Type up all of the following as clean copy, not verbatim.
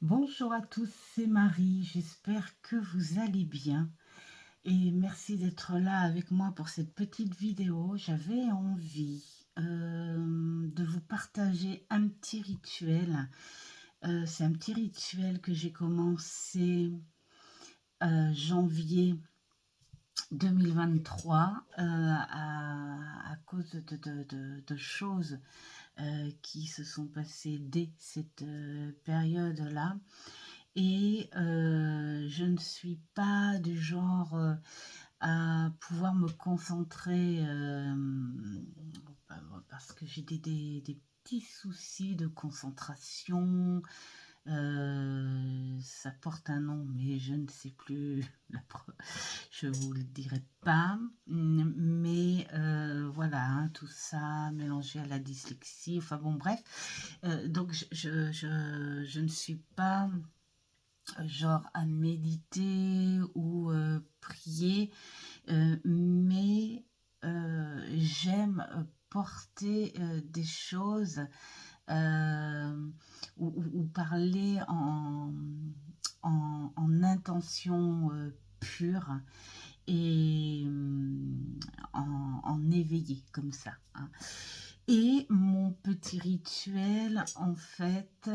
Bonjour à tous, c'est Marie, j'espère que vous allez bien et merci d'être là avec moi pour cette petite vidéo. J'avais envie de vous partager un petit rituel. C'est un petit rituel que j'ai commencé janvier 2023 à cause de choses qui se sont passées dès cette période-là. Et je ne suis pas du genre à pouvoir me concentrer parce que j'ai des petits soucis de concentration. Ça porte un nom, mais je ne sais plus. Je vous le dirai pas. Mais voilà, hein, tout ça mélangé à la dyslexie. Enfin bon, bref. Donc je ne suis pas genre à méditer ou prier, mais j'aime porter des choses ou parler en intention pure et en éveillé comme ça, hein. Et mon petit rituel, en fait,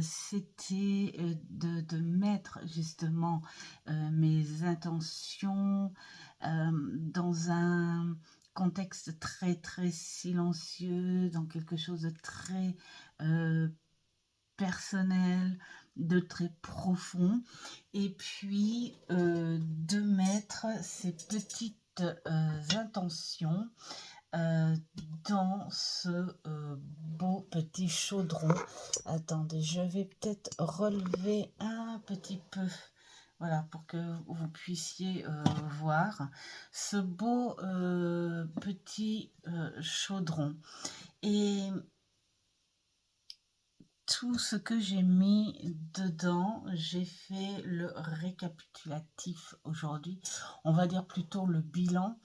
c'était de mettre justement mes intentions dans un contexte très très silencieux, dans quelque chose de très euh, personnel, de très profond, et puis de mettre ces petites intentions euh, dans ce beau petit chaudron. Attendez, je vais peut-être relever un petit peu, voilà, pour que vous puissiez voir ce beau petit chaudron. Et tout ce que j'ai mis dedans, j'ai fait le récapitulatif aujourd'hui, on va dire plutôt le bilan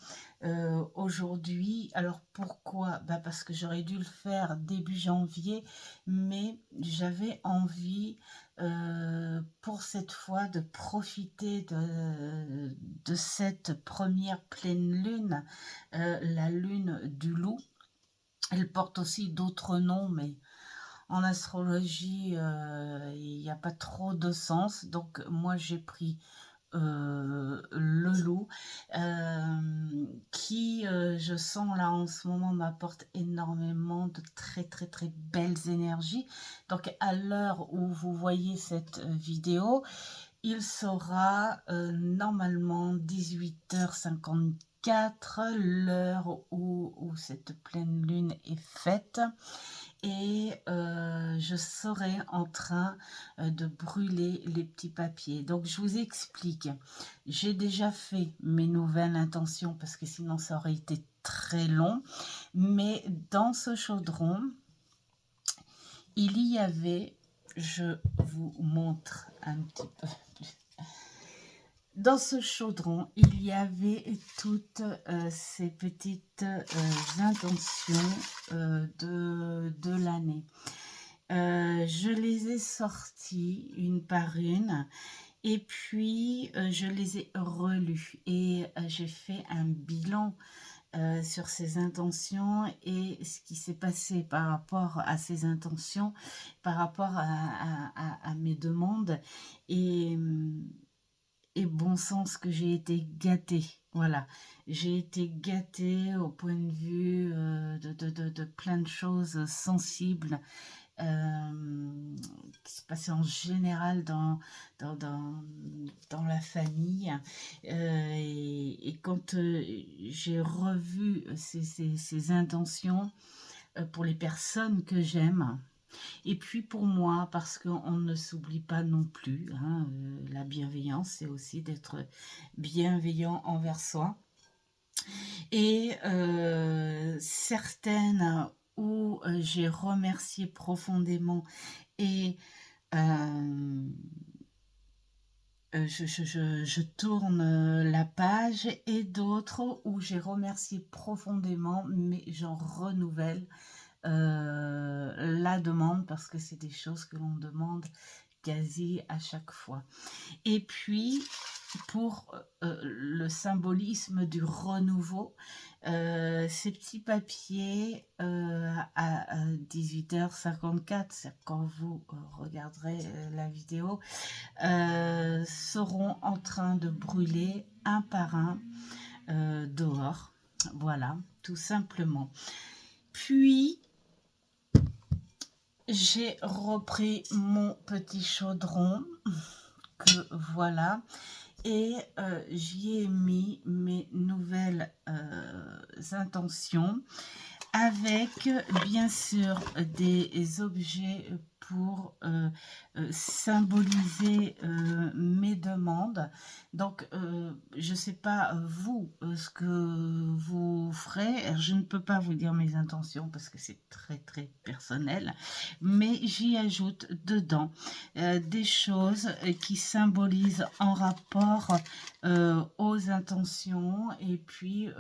aujourd'hui. Alors pourquoi? Parce que j'aurais dû le faire début janvier, mais j'avais envie pour cette fois de profiter de cette première pleine lune, la lune du loup. Elle porte aussi d'autres noms, mais en astrologie, il n'y a pas trop de sens. Donc moi j'ai pris le loup qui, je sens là en ce moment, m'apporte énormément de très très très belles énergies. Donc à l'heure où vous voyez cette vidéo, il sera normalement 18h54, l'heure où cette pleine lune est faite, et je serai en train de brûler les petits papiers. Donc je vous explique, j'ai déjà fait mes nouvelles intentions parce que sinon ça aurait été très long, mais dans ce chaudron, il y avait, je vous montre un petit peu, dans ce chaudron, il y avait toutes ces petites intentions de l'année. Je les ai sorties une par une et puis je les ai relues et j'ai fait un bilan sur ces intentions et ce qui s'est passé par rapport à ces intentions, par rapport à mes demandes. Et bon sens que j'ai été gâtée. Voilà, j'ai été gâtée au point de vue de plein de choses sensibles qui se passaient en général dans, dans, dans la famille. Et quand j'ai revu ces intentions pour les personnes que j'aime, et puis pour moi, parce qu'on ne s'oublie pas non plus, hein, la bienveillance, c'est aussi d'être bienveillant envers soi. Et certaines où j'ai remercié profondément et euh, je tourne la page, et d'autres où j'ai remercié profondément, mais j'en renouvelle la demande parce que c'est des choses que l'on demande quasi à chaque fois. Et puis, pour le symbolisme du renouveau, ces petits papiers à 18h54, c'est quand vous regarderez la vidéo, seront en train de brûler un par un dehors. Voilà, tout simplement. Puis, j'ai repris mon petit chaudron, que voilà, et j'y ai mis mes nouvelles intentions, avec bien sûr des objets pour symboliser mes demandes. Donc je ne sais pas vous ce que vous ferez. Je ne peux pas vous dire mes intentions parce que c'est très très personnel, mais j'y ajoute dedans des choses qui symbolisent en rapport aux intentions et puis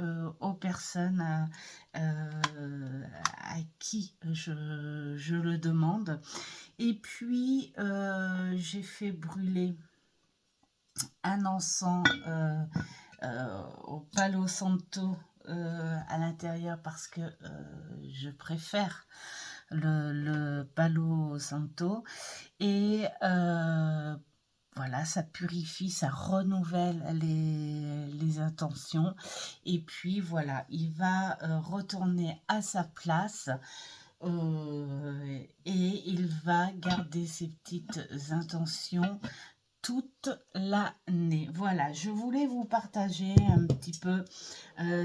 aux personnes à qui je le demande. Et puis j'ai fait brûler un encens au Palo Santo à l'intérieur parce que je préfère le Palo Santo. Et voilà, ça purifie, ça renouvelle les intentions. Et puis voilà, il va retourner à sa place et il va garder ses petites intentions toute l'année. Voilà, je voulais vous partager un petit peu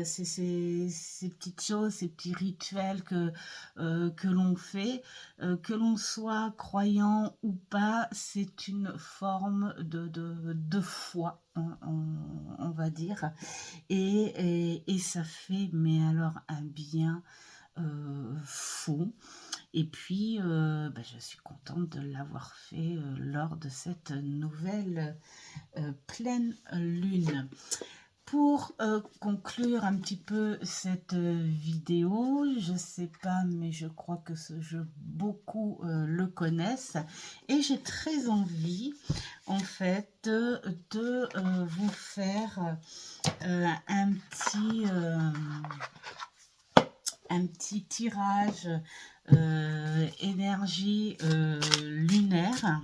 ces petites choses, ces petits rituels que l'on fait, que l'on soit croyant ou pas, c'est une forme de foi, on va dire, et ça fait, mais alors un bien fou. Et puis, je suis contente de l'avoir fait lors de cette nouvelle pleine lune. Pour conclure un petit peu cette vidéo, je ne sais pas, mais je crois que ce jeu, beaucoup le connaissent. Et j'ai très envie, en fait, de vous faire un petit tirage énergie lunaire.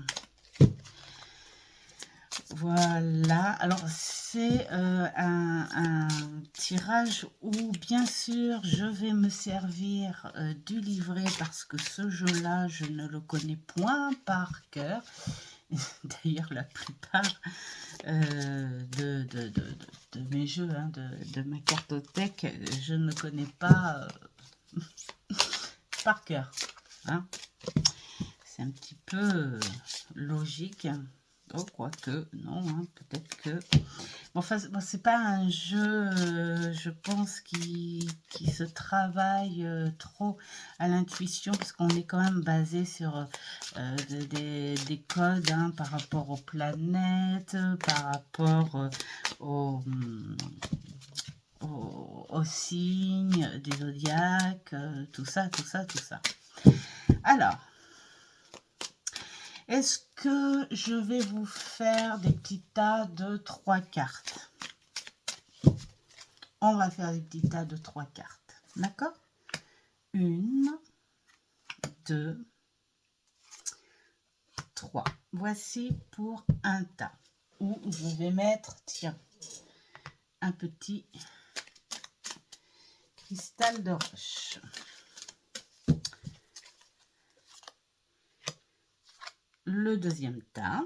Voilà, alors c'est un tirage où bien sûr je vais me servir du livret parce que ce jeu-là je ne le connais point par cœur. D'ailleurs la plupart de mes jeux, hein, de ma cartothèque, je ne connais pas par cœur. Hein. C'est un petit peu logique. Oh, quoique, non, hein, peut-être que... Bon, enfin, bon, c'est pas un jeu, je pense, qui se travaille trop à l'intuition, parce qu'on est quand même basé sur des codes hein, par rapport aux planètes, par rapport aux signes des zodiaques, tout ça. Alors, est-ce que je vais vous faire des petits tas de 3 cartes? On va faire des petits tas de 3 cartes. D'accord? 1, 2, 3. Voici pour un tas où je vais mettre, tiens, un petit cristal de roche. Le deuxième tas.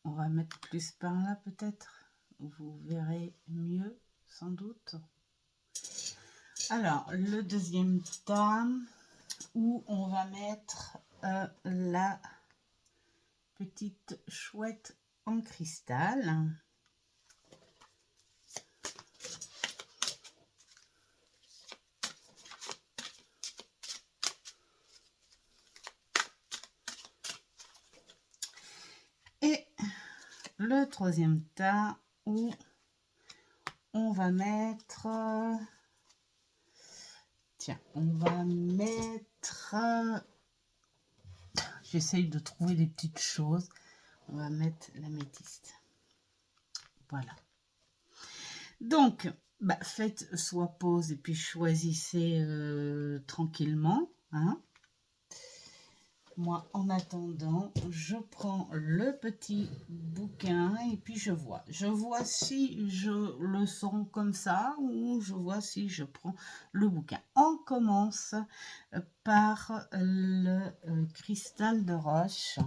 On va mettre plus par là peut-être. Vous verrez mieux sans doute. Alors, le deuxième tas où on va mettre la petite chouette en cristal. Et le troisième tas où on va mettre... Tiens, on va mettre j'essaye de trouver des petites choses. On va mettre l'améthyste. Voilà. Donc, bah, faites soit pause et puis choisissez tranquillement. Hein. Moi, en attendant, je prends le petit bouquin et puis je vois. Je vois si je le sens comme ça ou je vois si je prends le bouquin. On commence par le cristal de roche.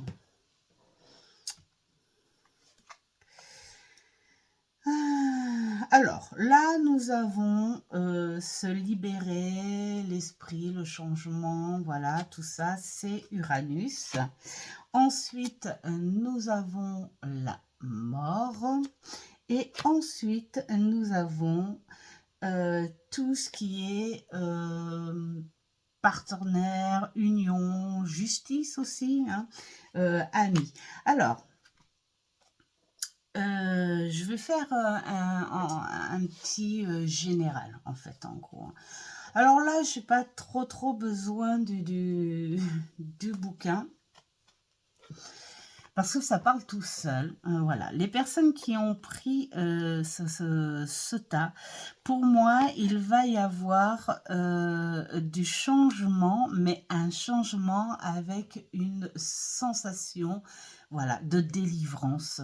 Alors, là, nous avons se libérer, l'esprit, le changement, voilà, tout ça, c'est Uranus. Ensuite, nous avons la mort. Et ensuite, nous avons tout ce qui est partenaire, union, justice aussi, hein, amis. Alors, je vais faire un petit général, en fait, en gros. Alors là, je n'ai pas trop besoin du bouquin, parce que ça parle tout seul. Voilà. Les personnes qui ont pris ce tas, pour moi, il va y avoir du changement, mais un changement avec une sensation, voilà, de délivrance.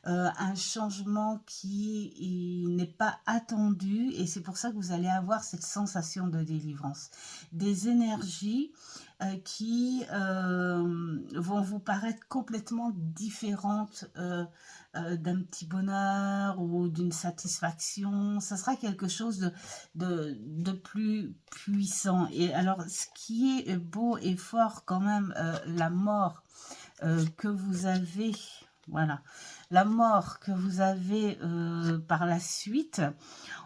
Un changement qui n'est pas attendu, et c'est pour ça que vous allez avoir cette sensation de délivrance. Des énergies qui vont vous paraître complètement différentes d'un petit bonheur ou d'une satisfaction. Ça sera quelque chose de plus puissant. Et alors, ce qui est beau et fort quand même, la mort que vous avez, voilà, la mort que vous avez par la suite,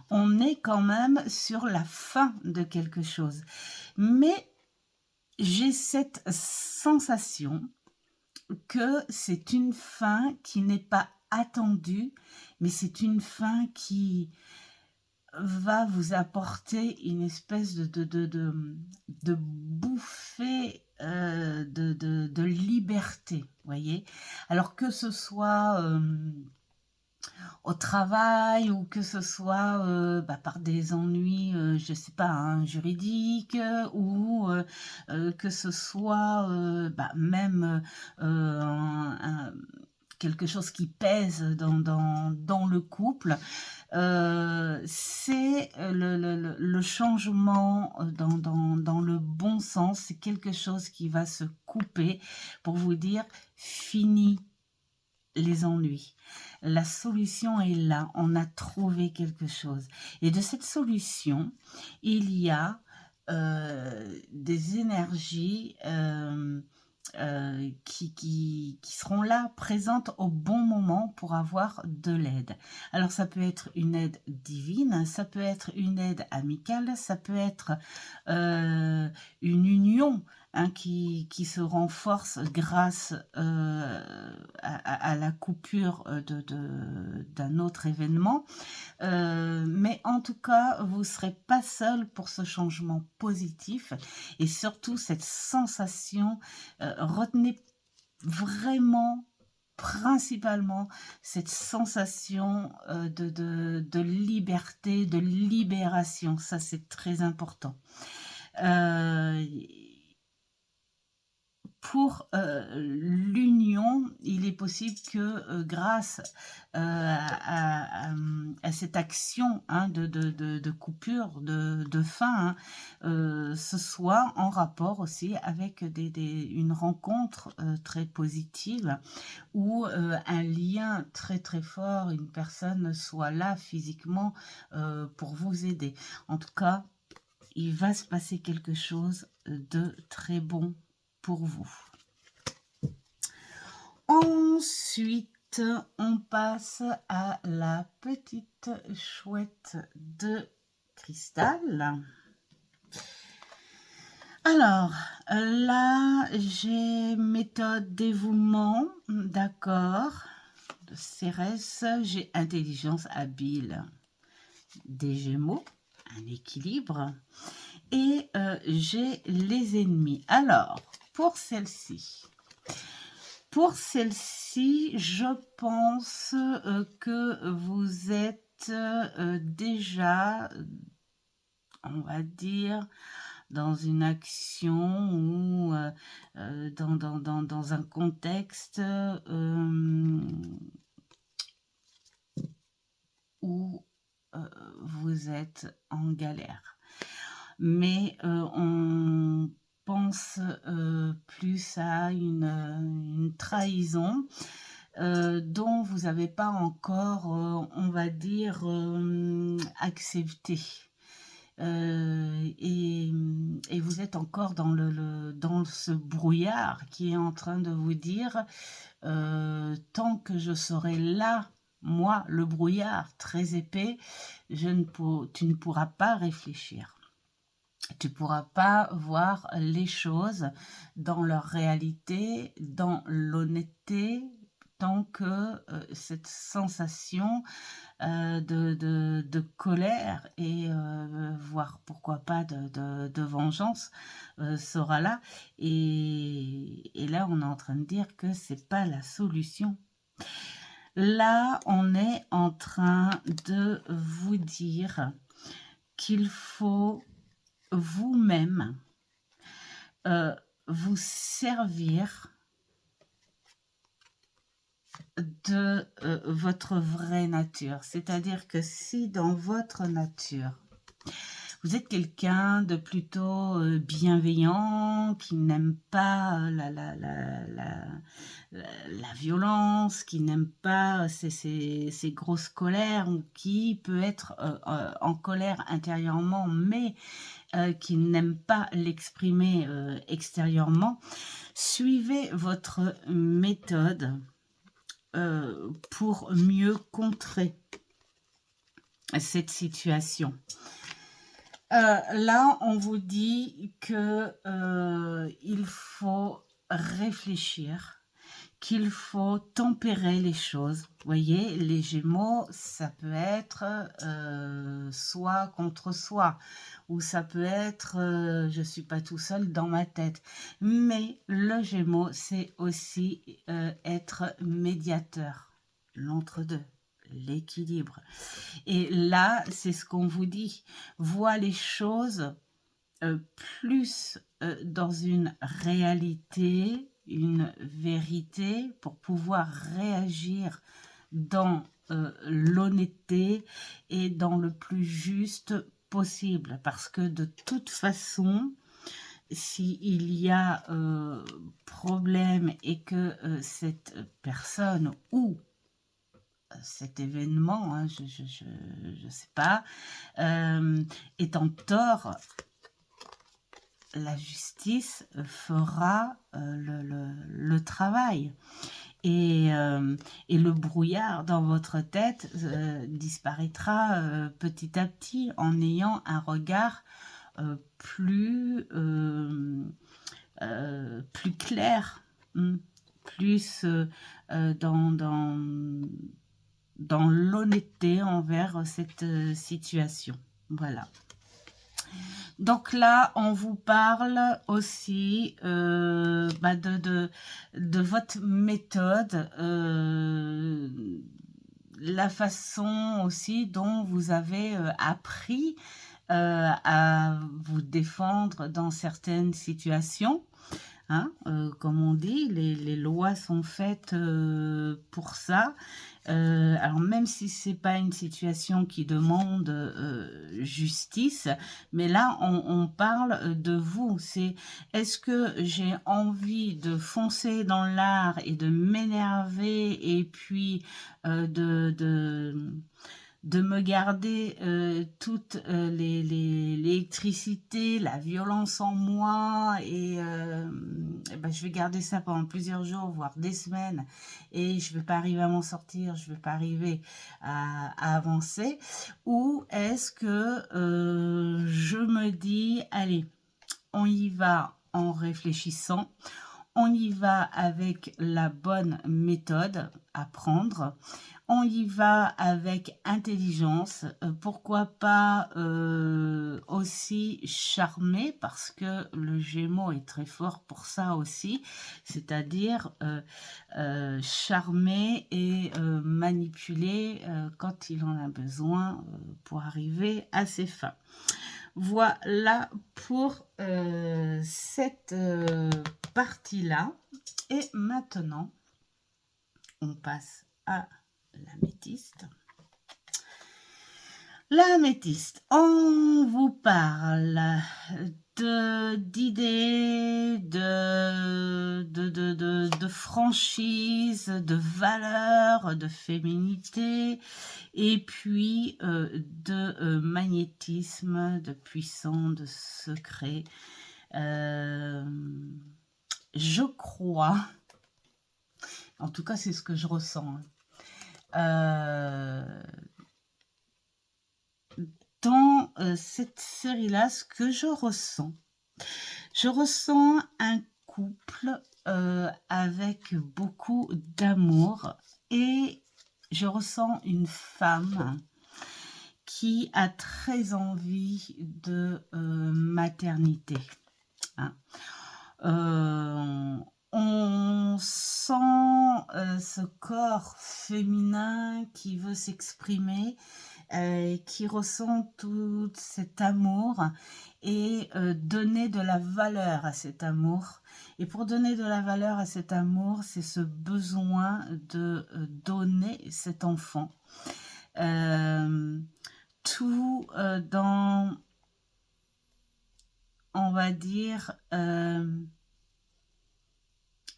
on est quand même sur la fin de quelque chose. Mais j'ai cette sensation que c'est une fin qui n'est pas attendue, mais c'est une fin qui va vous apporter une espèce de bouffée de liberté, voyez. Alors que ce soit au travail ou que ce soit par des ennuis, je sais pas, hein, juridiques ou que ce soit même quelque chose qui pèse dans le couple. C'est le changement dans le bon sens. C'est quelque chose qui va se couper pour vous dire fini les ennuis. La solution est là, on a trouvé quelque chose. Et de cette solution, il y a des énergies qui seront là, présentes au bon moment pour avoir de l'aide. Alors ça peut être une aide divine, ça peut être une aide amicale, ça peut être une union, hein, qui se renforce grâce à la coupure d'un autre événement. Mais en tout cas, vous ne serez pas seul pour ce changement positif. Et surtout, cette sensation, retenez vraiment principalement cette sensation de liberté, de libération. Ça, c'est très important. Pour l'union, il est possible que grâce à cette action, hein, de coupure, de fin, hein, ce soit en rapport aussi avec une rencontre très positive ou un lien très fort, une personne soit là physiquement pour vous aider. En tout cas, il va se passer quelque chose de très bon pour vous. Ensuite, on passe à la petite chouette de cristal. Alors, là, j'ai méthode dévouement, d'accord, de Cérès, j'ai intelligence habile, des Gémeaux, un équilibre, et j'ai les ennemis. Alors, pour celle-ci, Pour celle-ci, je pense que vous êtes déjà, on va dire, dans une action ou dans un contexte où vous êtes en galère. Mais on pense plus à une trahison dont vous n'avez pas encore, on va dire, accepté. Et vous êtes encore dans ce brouillard qui est en train de vous dire tant que je serai là, moi, le brouillard très épais, tu ne pourras pas réfléchir. Tu ne pourras pas voir les choses dans leur réalité, dans l'honnêteté, tant que cette sensation de colère et voire pourquoi pas de vengeance sera là. Et là, on est en train de dire que c'est pas la solution. Là, on est en train de vous dire qu'il faut vous-même vous servir de votre vraie nature. C'est-à-dire que si dans votre nature, vous êtes quelqu'un de plutôt bienveillant, qui n'aime pas la violence, qui n'aime pas ces grosses colères, ou qui peut être en colère intérieurement, mais qui n'aime pas l'exprimer extérieurement, suivez votre méthode pour mieux contrer cette situation. Là, on vous dit que il faut réfléchir, qu'il faut tempérer les choses. Vous voyez, les Gémeaux, ça peut être soi contre soi, ou ça peut être je ne suis pas tout seul dans ma tête. Mais le Gémeaux, c'est aussi être médiateur, l'entre-deux, l'équilibre. Et là, c'est ce qu'on vous dit. Vois les choses plus dans une réalité, une vérité, pour pouvoir réagir dans l'honnêteté et dans le plus juste possible. Parce que de toute façon, s'il y a problème et que cette personne ou cet événement, hein, je sais pas, est en tort, la justice fera le travail. Et le brouillard dans votre tête disparaîtra petit à petit en ayant un regard plus clair, plus dans l'honnêteté envers cette situation. Voilà. Donc là, on vous parle aussi de votre méthode, la façon aussi dont vous avez appris à vous défendre dans certaines situations. Hein, comme on dit, les lois sont faites pour ça. Alors même si c'est pas une situation qui demande justice, mais là on parle de vous. C'est est-ce que j'ai envie de foncer dans l'art et de m'énerver et puis de me garder toute l'électricité, la violence en moi et je vais garder ça pendant plusieurs jours, voire des semaines et je ne vais pas arriver à m'en sortir, je ne vais pas arriver à avancer, ou est-ce que je me dis, allez, on y va en réfléchissant, on y va avec la bonne méthode à prendre. On y va avec intelligence. Pourquoi pas aussi charmer, parce que le Gémeaux est très fort pour ça aussi. C'est-à-dire charmer et manipuler quand il en a besoin pour arriver à ses fins. Voilà pour cette partie-là. Et maintenant, on passe à l'améthyste. L'améthyste, on vous parle d'idées, de franchise, de valeur, de féminité, et puis de magnétisme, de puissant, de secret. Je crois, en tout cas c'est ce que je ressens, dans cette série-là, ce que je ressens un couple avec beaucoup d'amour, et je ressens une femme qui a très envie de maternité. Hein. On sent ce corps féminin qui veut s'exprimer, qui ressent tout cet amour, et donner de la valeur à cet amour. Et pour donner de la valeur à cet amour, c'est ce besoin de donner cet enfant. Tout dans, on va dire,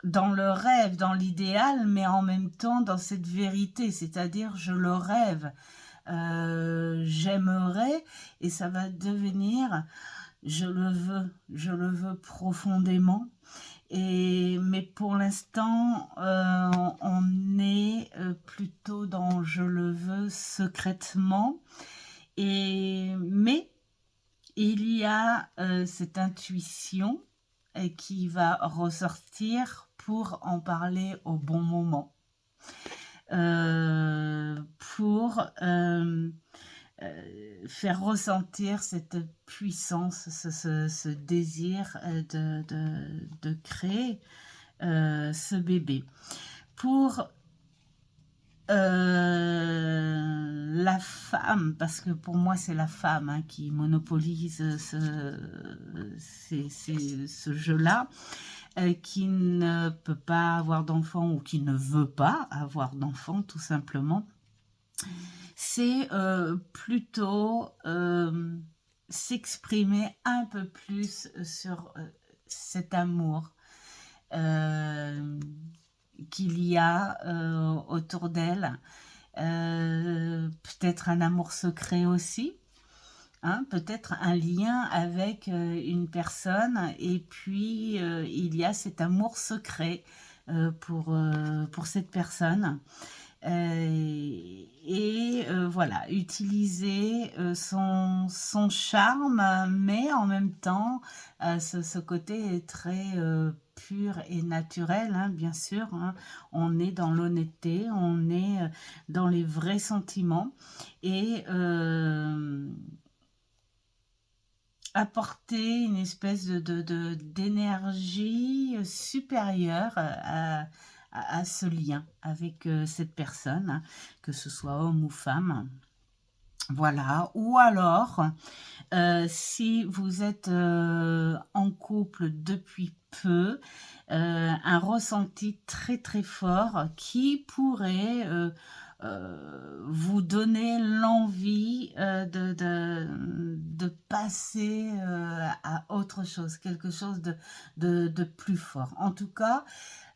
dans le rêve, dans l'idéal, mais en même temps dans cette vérité, c'est-à-dire je le rêve, j'aimerais, et ça va devenir je le veux profondément. Mais pour l'instant, on est plutôt dans je le veux secrètement. Mais il y a cette intuition qui va ressortir pour en parler au bon moment. Pour faire ressentir cette puissance, ce désir de créer ce bébé. Pour la femme, parce que pour moi c'est la femme qui monopolise ce jeu-là, qui ne peut pas avoir d'enfant ou qui ne veut pas avoir d'enfant tout simplement, c'est plutôt s'exprimer un peu plus sur cet amour qu'il y a autour d'elle, peut-être un amour secret aussi, hein, peut-être un lien avec une personne, et puis il y a cet amour secret pour cette personne. Voilà, utiliser son charme, mais en même temps, ce côté est très pur et naturel, hein, bien sûr. Hein. On est dans l'honnêteté, on est dans les vrais sentiments, et apporter une espèce d'énergie supérieure à ce lien avec cette personne, hein, que ce soit homme ou femme. Voilà. Ou alors, si vous êtes en couple depuis peu, un ressenti très très fort qui pourrait vous donner l'envie de passer à autre chose, quelque chose de plus fort. En tout cas,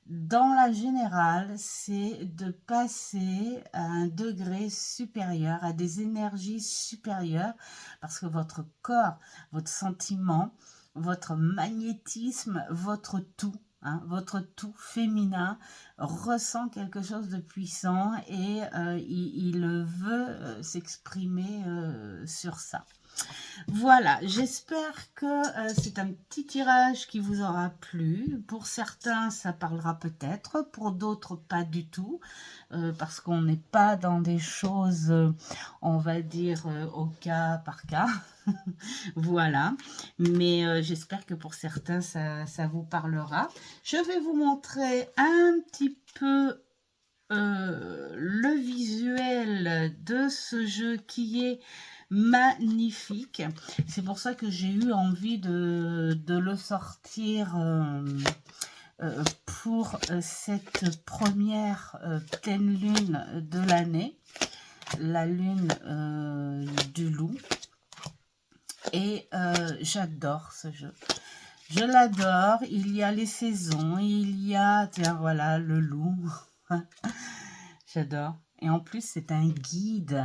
dans la générale, c'est de passer à un degré supérieur, à des énergies supérieures, parce que votre corps, votre sentiment, votre magnétisme, votre tout féminin ressent quelque chose de puissant, et il veut s'exprimer sur ça. Voilà, j'espère que c'est un petit tirage qui vous aura plu. Pour certains, ça parlera peut-être, pour d'autres, pas du tout, parce qu'on n'est pas dans des choses, on va dire, au cas par cas. Voilà, mais j'espère que pour certains, ça vous parlera. Je vais vous montrer un petit peu le visuel de ce jeu qui est magnifique. C'est pour ça que j'ai eu envie de le sortir pour cette première pleine lune de l'année, la lune du loup. Et j'adore ce jeu. Je l'adore. Il y a les saisons, il y a, tiens, voilà, le loup. J'adore. Et en plus, c'est un guide.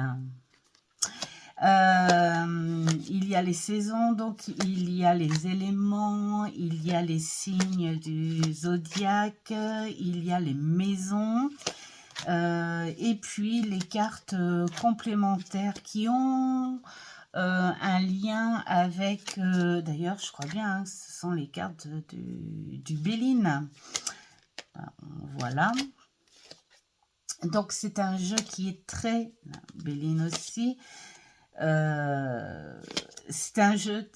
Il y a les saisons, donc il y a les éléments, il y a les signes du zodiaque, il y a les maisons, et puis les cartes complémentaires qui ont un lien avec, d'ailleurs je crois bien, hein, ce sont les cartes du Béline. Voilà. Donc c'est un jeu qui est très, Béline aussi, c'est un jeu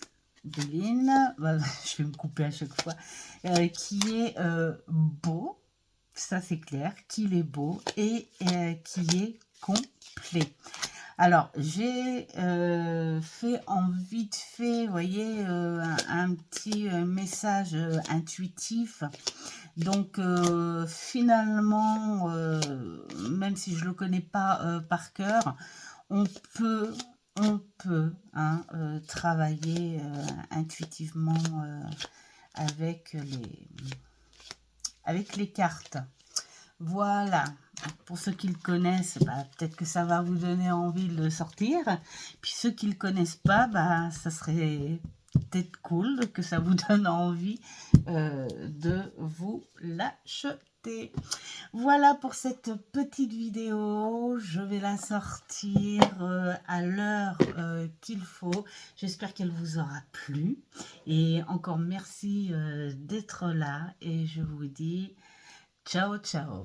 Béline, je vais me couper à chaque fois, qui est beau, ça c'est clair, qu'il est beau et qui est complet. Alors, j'ai fait en vite fait, vous voyez, un petit message intuitif. Donc, finalement, même si je ne le connais pas par cœur, on peut hein, travailler intuitivement avec les cartes. Voilà, pour ceux qui le connaissent, bah, peut-être que ça va vous donner envie de le sortir. Puis ceux qui ne le connaissent pas, bah, ça serait peut-être cool que ça vous donne envie de vous l'acheter. Voilà pour cette petite vidéo. Je vais la sortir à l'heure qu'il faut. J'espère qu'elle vous aura plu. Et encore merci d'être là. Et je vous dis ciao, ciao.